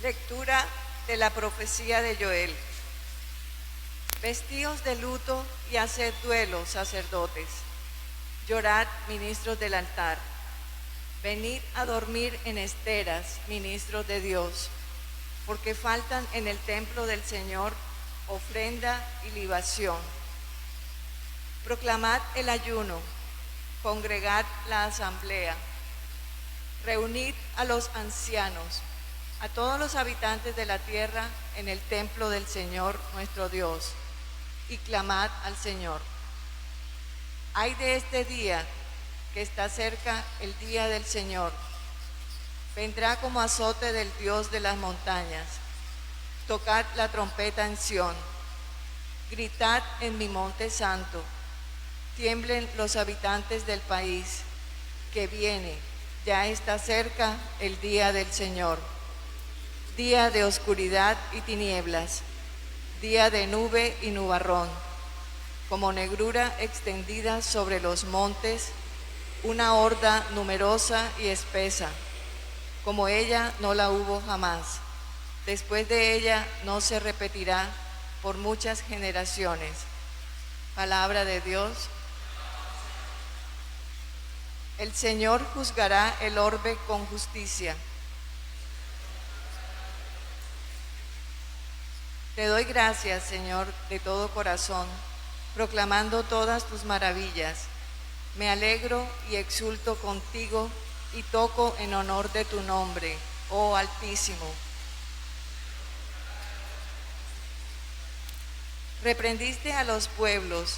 Lectura de la profecía de Joel. Vestíos de luto y haced duelo, sacerdotes. Llorad, ministros del altar. Venid a dormir en esteras, ministros de Dios, porque faltan en el templo del Señor ofrenda y libación. Proclamad el ayuno, congregad la asamblea, reunid a los ancianos, a todos los habitantes de la tierra en el templo del Señor nuestro Dios, y clamad al Señor. Ay de este día, que está cerca el día del Señor. Vendrá como azote del Dios de las montañas. Tocad la trompeta en Sión. Gritad en mi monte santo. Tiemblen los habitantes del país, que viene, ya está cerca el día del Señor. Día de oscuridad y tinieblas, día de nube y nubarrón, como negrura extendida sobre los montes, una horda numerosa y espesa, como ella no la hubo jamás. Después de ella no se repetirá por muchas generaciones. Palabra de Dios. El Señor juzgará el orbe con justicia. Te doy gracias, Señor, de todo corazón, proclamando todas tus maravillas. Me alegro y exulto contigo y toco en honor de tu nombre, oh Altísimo. Reprendiste a los pueblos,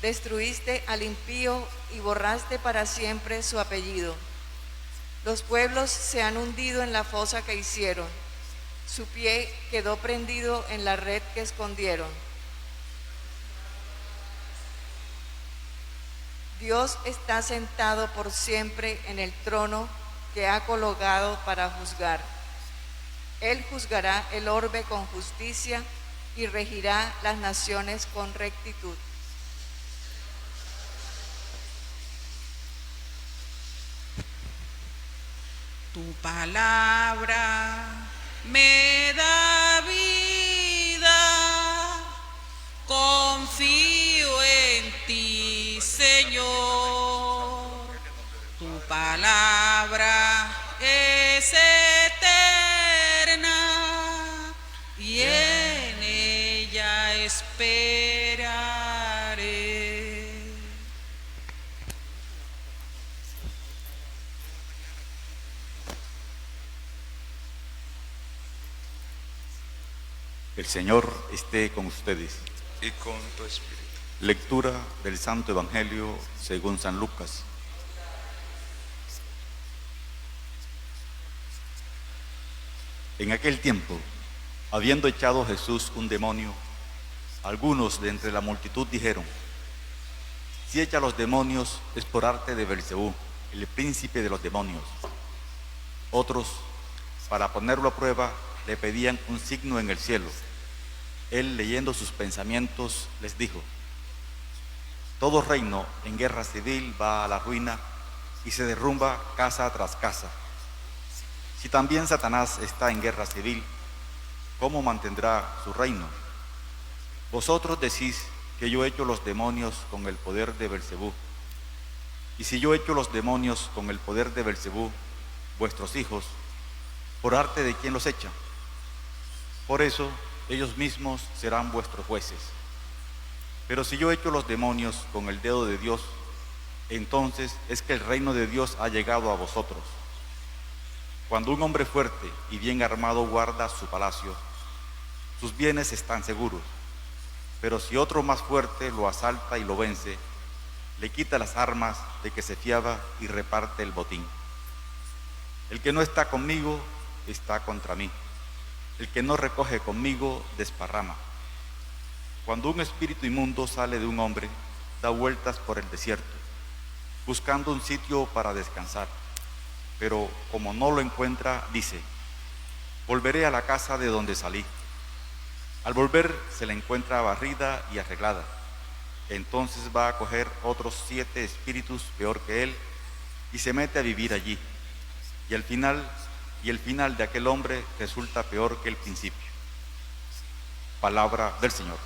destruiste al impío y borraste para siempre su apellido. Los pueblos se han hundido en la fosa que hicieron. Su pie quedó prendido en la red que escondieron. Dios está sentado por siempre en el trono que ha colocado para juzgar. Él juzgará el orbe con justicia y regirá las naciones con rectitud. Tu palabra me da vida, confío en ti, Señor. Tu palabra es eterna y en ella esperaré. El Señor esté con ustedes. Y con tu espíritu. Lectura del Santo Evangelio según San Lucas. En aquel tiempo, habiendo echado Jesús un demonio, algunos de entre la multitud dijeron: si echa los demonios es por arte de Belcebú, el príncipe de los demonios. Otros, para ponerlo a prueba, le pedían un signo en el cielo. Él, leyendo sus pensamientos, les dijo: todo reino en guerra civil va a la ruina y se derrumba casa tras casa. Si también Satanás está en guerra civil, ¿cómo mantendrá su reino? Vosotros decís que yo echo los demonios con el poder de Belcebú. Y si yo echo los demonios con el poder de Belcebú, vuestros hijos, ¿por arte de quién los echan? Por eso ellos mismos serán vuestros jueces. Pero si yo echo los demonios con el dedo de Dios, entonces es que el reino de Dios ha llegado a vosotros. Cuando un hombre fuerte y bien armado guarda su palacio, sus bienes están seguros. Pero si otro más fuerte lo asalta y lo vence, le quita las armas de que se fiaba y reparte el botín. El que no está conmigo está contra mí. El que no recoge conmigo desparrama. Cuando un espíritu inmundo sale de un hombre, da vueltas por el desierto, buscando un sitio para descansar. Pero como no lo encuentra, dice: volveré a la casa de donde salí. Al volver se la encuentra barrida y arreglada. Entonces va a coger otros 7 espíritus peor que él y se mete a vivir allí. Y al final y el final de aquel hombre resulta peor que el principio. Palabra del Señor.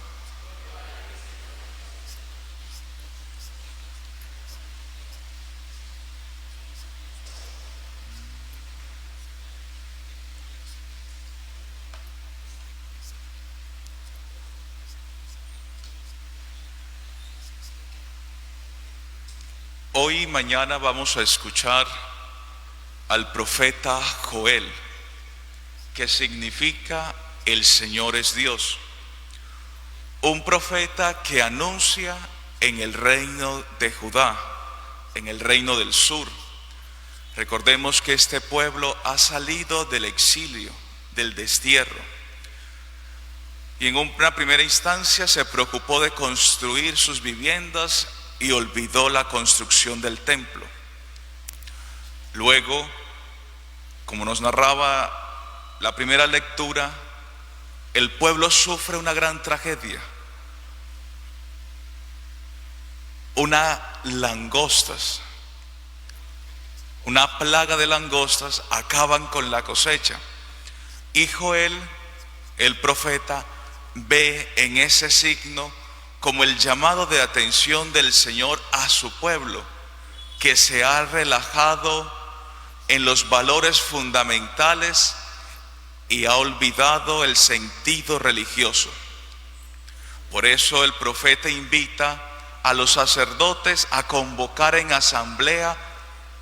Hoy y mañana vamos a escuchar al profeta Joel, que significa el Señor es Dios. Un profeta que anuncia en el reino de Judá, en el reino del sur. Recordemos que este pueblo ha salido del exilio, del destierro. Y en una primera instancia se preocupó de construir sus viviendas y olvidó la construcción del templo. Luego, como nos narraba la primera lectura, el pueblo sufre una gran tragedia. Langostas, una plaga de langostas acaban con la cosecha. Y Joel, el profeta, ve en ese signo como el llamado de atención del Señor a su pueblo, que se ha relajado en los valores fundamentales y ha olvidado el sentido religioso. Por eso el profeta invita a los sacerdotes a convocar en asamblea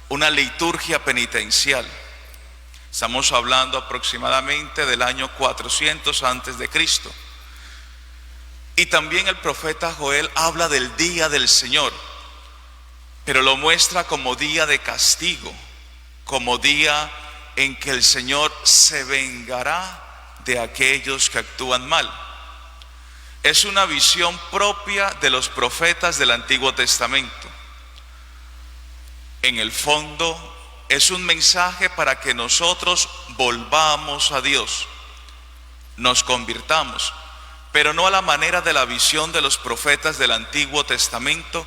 una liturgia penitencial. Estamos hablando aproximadamente del año 400 antes de Cristo. Y también el profeta Joel habla del día del Señor, pero lo muestra como día de castigo, como día en que el Señor se vengará de aquellos que actúan mal. Es una visión propia de los profetas del Antiguo Testamento. En el fondo, es un mensaje para que nosotros volvamos a Dios, nos convirtamos, pero no a la manera de la visión de los profetas del Antiguo Testamento,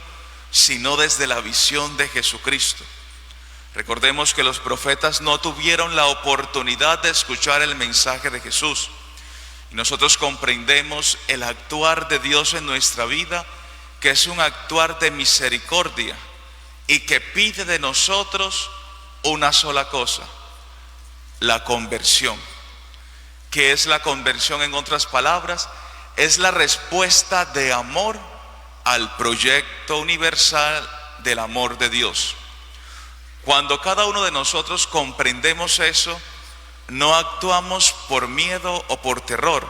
sino desde la visión de Jesucristo. Recordemos que los profetas no tuvieron la oportunidad de escuchar el mensaje de Jesús. Y nosotros comprendemos el actuar de Dios en nuestra vida, que es un actuar de misericordia y que pide de nosotros una sola cosa: la conversión. ¿Qué es la conversión en otras palabras? Es la respuesta de amor al proyecto universal del amor de Dios. Cuando cada uno de nosotros comprendemos eso, no actuamos por miedo o por terror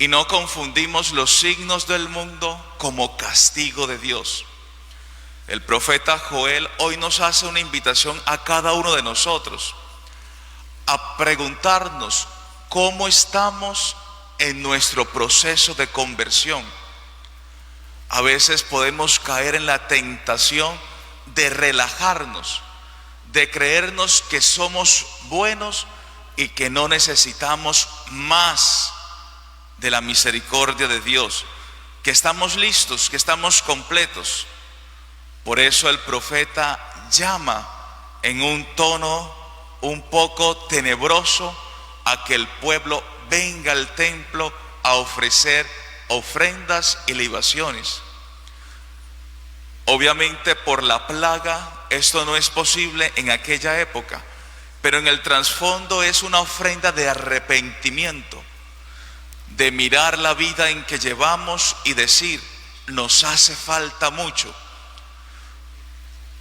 y no confundimos los signos del mundo como castigo de Dios. El profeta Joel hoy nos hace una invitación a cada uno de nosotros a preguntarnos cómo estamos en nuestro proceso de conversión. A veces podemos caer en la tentación de relajarnos, de creernos que somos buenos y que no necesitamos más de la misericordia de Dios, que estamos listos, que estamos completos. Por eso el profeta llama en un tono un poco tenebroso a que el pueblo venga al templo a ofrecer ofrendas y libaciones. Obviamente por la plaga esto no es posible en aquella época, pero en el trasfondo es una ofrenda de arrepentimiento, de mirar la vida en que llevamos y decir: nos hace falta mucho.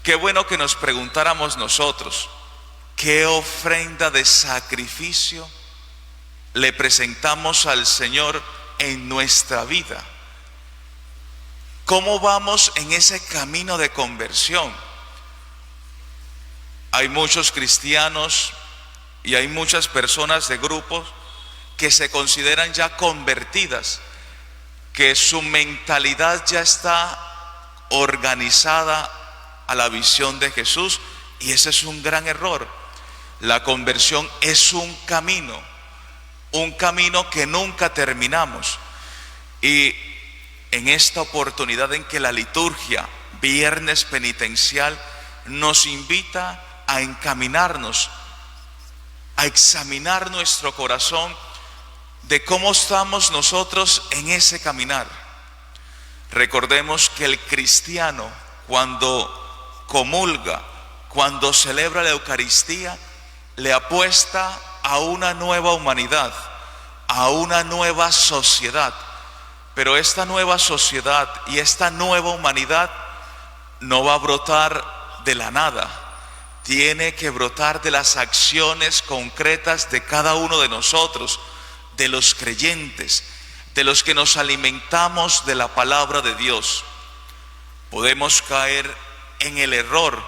Qué bueno que nos preguntáramos nosotros: ¿qué ofrenda de sacrificio le presentamos al Señor en nuestra vida? ¿Cómo vamos en ese camino de conversión? Hay muchos cristianos y hay muchas personas de grupos que se consideran ya convertidas, que su mentalidad ya está organizada a la visión de Jesús, y ese es un gran error. La conversión es un camino que nunca terminamos. Y en esta oportunidad en que la liturgia, viernes penitencial, nos invita a encaminarnos a examinar nuestro corazón de cómo estamos nosotros en ese caminar. Recordemos que el cristiano, cuando comulga, cuando celebra la Eucaristía, le apuesta a una nueva humanidad, a una nueva sociedad. Pero esta nueva sociedad y esta nueva humanidad no va a brotar de la nada. Tiene que brotar de las acciones concretas de cada uno de nosotros, de los creyentes, de los que nos alimentamos de la palabra de Dios. Podemos caer en el error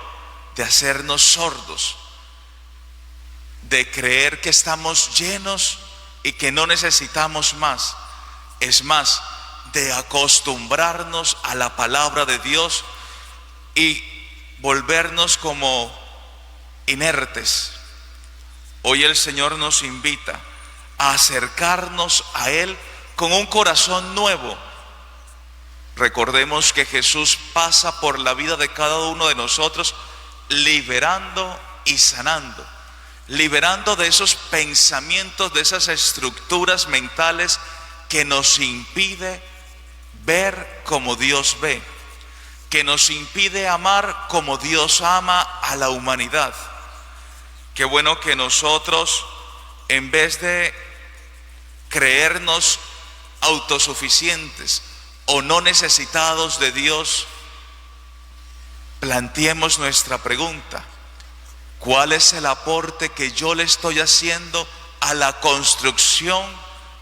de hacernos sordos, de creer que estamos llenos y que no necesitamos más. Es más, de acostumbrarnos a la palabra de Dios y volvernos como inertes. Hoy el Señor nos invita a acercarnos a Él con un corazón nuevo. Recordemos que Jesús pasa por la vida de cada uno de nosotros liberando y sanando, liberando de esos pensamientos, de esas estructuras mentales que nos impide ver como Dios ve, que nos impide amar como Dios ama a la humanidad. Qué bueno que nosotros, en vez de creernos autosuficientes o no necesitados de Dios, planteemos nuestra pregunta: ¿cuál es el aporte que yo le estoy haciendo a la construcción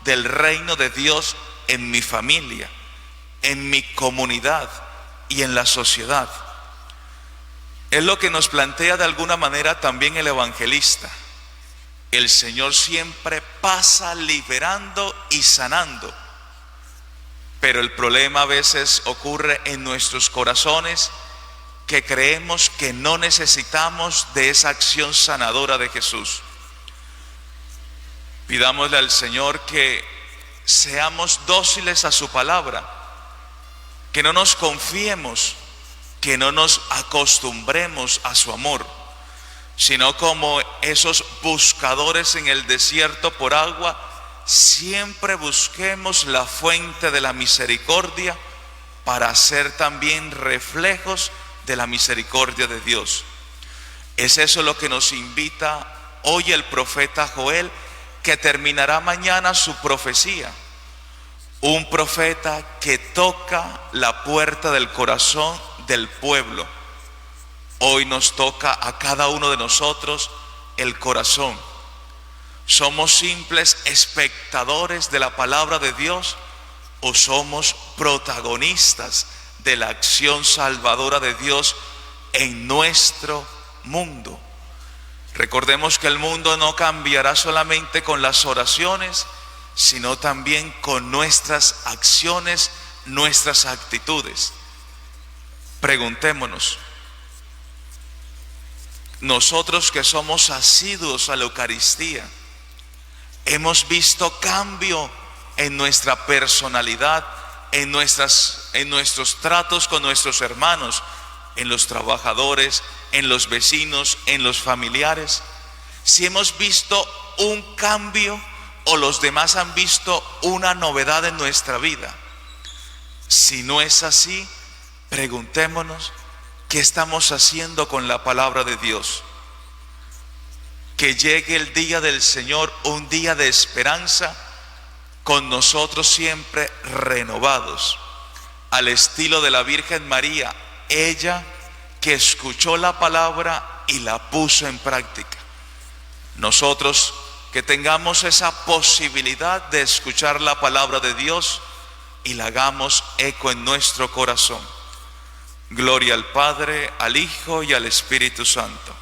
del reino de Dios en mi familia, en mi comunidad y en la sociedad? Es lo que nos plantea de alguna manera también el evangelista. El Señor siempre pasa liberando y sanando, pero el problema a veces ocurre en nuestros corazones, que creemos que no necesitamos de esa acción sanadora de Jesús. Pidámosle al Señor que seamos dóciles a su palabra, que no nos confiemos, que no nos acostumbremos a su amor, sino como esos buscadores en el desierto por agua, siempre busquemos la fuente de la misericordia para ser también reflejos de la misericordia de Dios. Es eso lo que nos invita hoy el profeta Joel, que terminará mañana su profecía. Un profeta que toca la puerta del corazón del pueblo. Hoy nos toca a cada uno de nosotros el corazón. ¿Somos simples espectadores de la palabra de Dios o somos protagonistas de la acción salvadora de Dios en nuestro mundo? Recordemos que el mundo no cambiará solamente con las oraciones, sino también con nuestras acciones, nuestras actitudes. Preguntémonos, nosotros que somos asiduos a la Eucaristía, ¿hemos visto cambio en nuestra personalidad, en nuestros tratos con nuestros hermanos, en los trabajadores, en los vecinos, en los familiares? Si hemos visto un cambio o los demás han visto una novedad en nuestra vida. Si no es así, preguntémonos qué estamos haciendo con la palabra de Dios. Que llegue el día del Señor, un día de esperanza, con nosotros siempre renovados, al estilo de la Virgen María, ella que escuchó la palabra y la puso en práctica. Nosotros que tengamos esa posibilidad de escuchar la palabra de Dios y la hagamos eco en nuestro corazón. Gloria al Padre, al Hijo y al Espíritu Santo.